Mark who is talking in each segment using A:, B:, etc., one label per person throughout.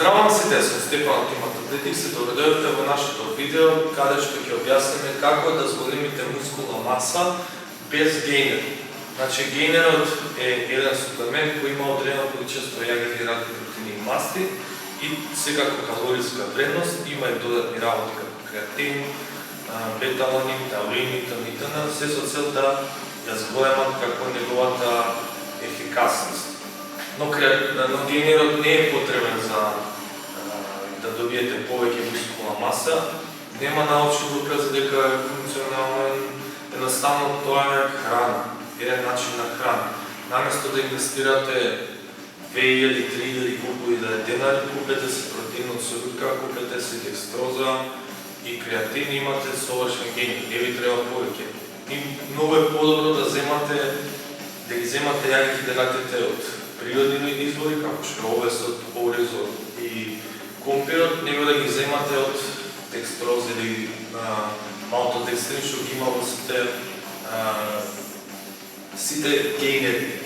A: Здравам сите, сум Стефан од тимот Атлетикс и добредојавте во нашето видео каде што ќе објасниме како да зголемите мускулна маса без гейнер. Значи гейнерот е еден суплемент кој има одредено количество јагрохидрати, протеини и масти и секако калориска вредност, има и додатни работи како креатин, бета-аланин, таурин и т.н. се со цел да ја зголемат како неговата ефикасност. Но гейнерот не е потребен за да добиете повеќе мускулна маса. Нема научни докази дека е функционален. Едноставно тоа е храна, еден начин на храна. Наместо да инвестирате 2000, 3000 купуи да денари, купете се протеин од сојурка, купете се декстроза и креатин, имате совршен гейнер, не ви треба повеќе. И многу е подобро да ги земате јагрохидратите од природни извори, како што е овесот, оризот и компирот, него да ги земате од декстроз или малтодекстрин, што ги има во сите гейнери.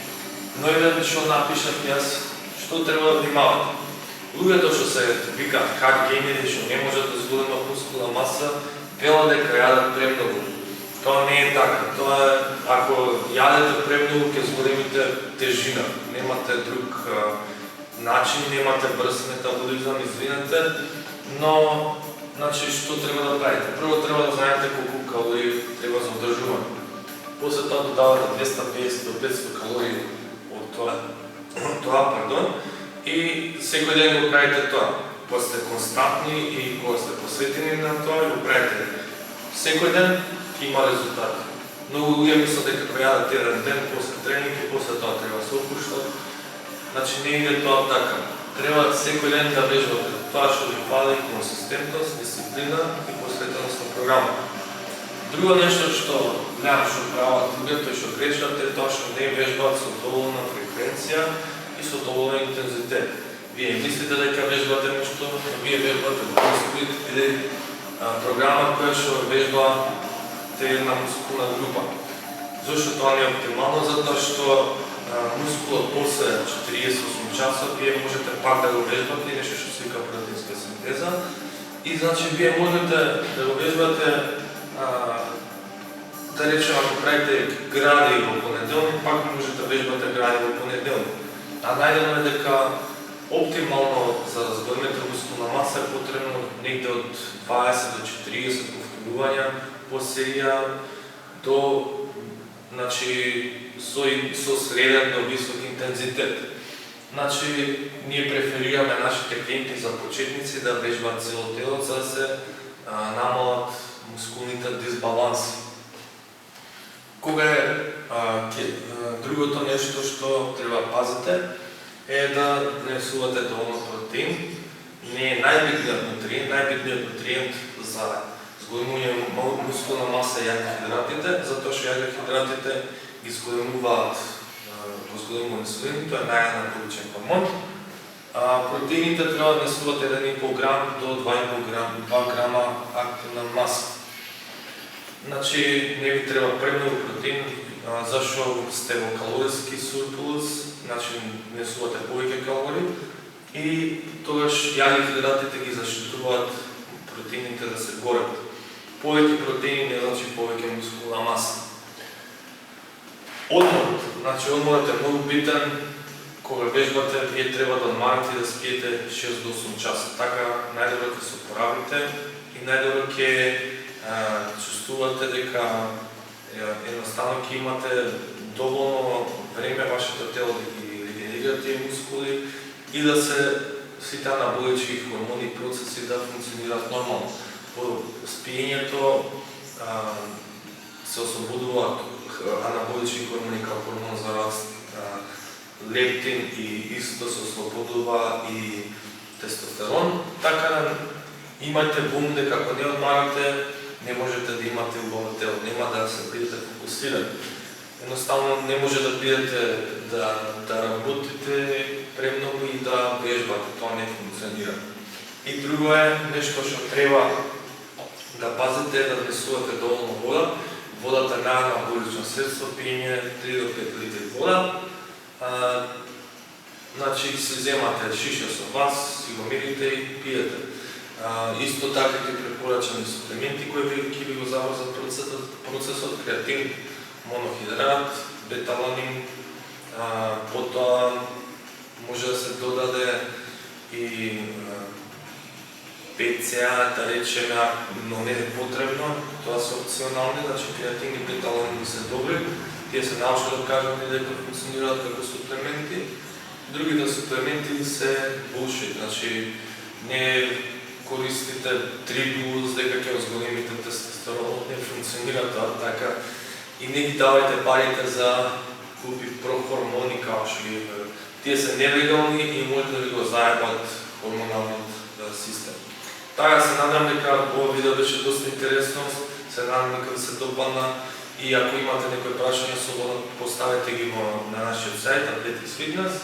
A: Но еден што напишав јас, што треба да внимавате. Луѓето што се викаат hard гейнери, што не можат да зголемат мускулна маса, велат дека јадат премногу. Тоа не е така. Тоа е, ако јадете премногу, ќе зголемите тежина. Немате друг начин, немате брз метаболизам, извинете, но значи што треба да правите? Прво треба да знаете колку калории треба за одржување. После тоа додавате 250 до 500 калории од тоа, и секој ден го правите тоа. Кога сте константни и кога сте посветени на тоа, го правите секој ден, има резултати. Многу луѓе мислат дека кога јадат еден ден после тренинг и после тоа треба да се опуштат. Значи не иде тоа така. Треба секој ден да вежбате. Тоа што ви фали консистентност, дисциплина и посветеност на програма. Друго нешто што гледам што прават луѓето и што грешат е тоа што не вежбаат со доволна фреквенција и со доволен интензитет. Вие мислите дека вежбате нешто, но вие вежбате мускули или програма која што вежба една мускулна група. Зошто тоа не е оптимално? Затоа што мускулот после 48 часот вие можете пак да го вежбате, нешто што се вика протеинска синтеза. И значи вие можете да го вежбате, да речем, ако правите гради во понеделник, пак можете да вежбате гради во понеделник. А најдено е дека оптимално за да зголемите мускулна маса е потребно негде од 20 до 40 повторувања по серија до, значи, со среден до висок интензитет. Значи, ние преферираме нашите клиенти за почетници да вежбаат цело тело, за да се намалат мускулните дисбаланси. Кога е другото нешто што треба пазите е да внесувате доволно протеин. Не е најбитниот нутриент за зголемување мускулна маса е јагрохидратите, затоа што јагрохидратите ги зголемуваат во зголемување инсулин, тоа е најанаболичен хормон. Протеините треба да внесуват 1,5 грам до 2,5 грама активна маса. Значи, не ви треба премногу протеин, зашто сте во калориски сурплус, значи внесувате повеќе калории и тогаш јагрохидратите ги заштитуваат протеините да се горат. Повеќе протеини не значи повеќе мускулна маса. Одморот. Значи одморот е многу битен. Кога вежбате, вие треба да одмарате и да спиете 6 до 8 часа. Така најдобро ќе се oporavите и најдобро ќе чувствувате дека едноставно ќе имате доволно време вашето тело да ги регенерира тие мускули и да се сите анаболични хормони и процеси да функционираат нормално. По спиењето се ослободуваат анаболични хормони како хормон за раст, лептин и исто се ослободува и тестостерон. Така имате бум дека ако не одмарате, не можете да имате убаво тело, нема да се бидете фокусирани. Едноставно не може да бидете да работите премногу и да вежбате, тоа не функционира. И друго е нешто што треба да пазите, да внесувате доволно вода. Водата не е анаболично средство, пиење 3 до 5 литри вода. значи се земате шиша со вас, си го мирите и пиете. Исто така ќе препорачам и суплементи кои ќе ви го заврзат процесот, креатин, монохидрат, беталанин, потоа може да се додаде и ПЦА, да речеме, но не е потребно, тоа се опционални, значи креатин и беталанин се добри, тие се научно докажани дека функционираат како суплементи. Другите суплементи се bullshit, значи не користите трибулс дека ќе зголемите тестостеронот, не функционира тоа така и не ги давајте парите за купи прохормони како што ги тие се нелегални и може да ви го заебат хормоналниот систем. Така се надам дека ова видео беше доста интересно, се надам дека ви се допадна и ако имате некои прашања, слободно поставете ги на нашиот сајт Athletics Fitness.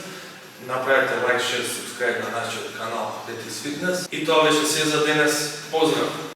A: Направете лайк, шер, субскрайб на нашиот канал Athletics Fitness. И тоа беше се за денес. Поздрав!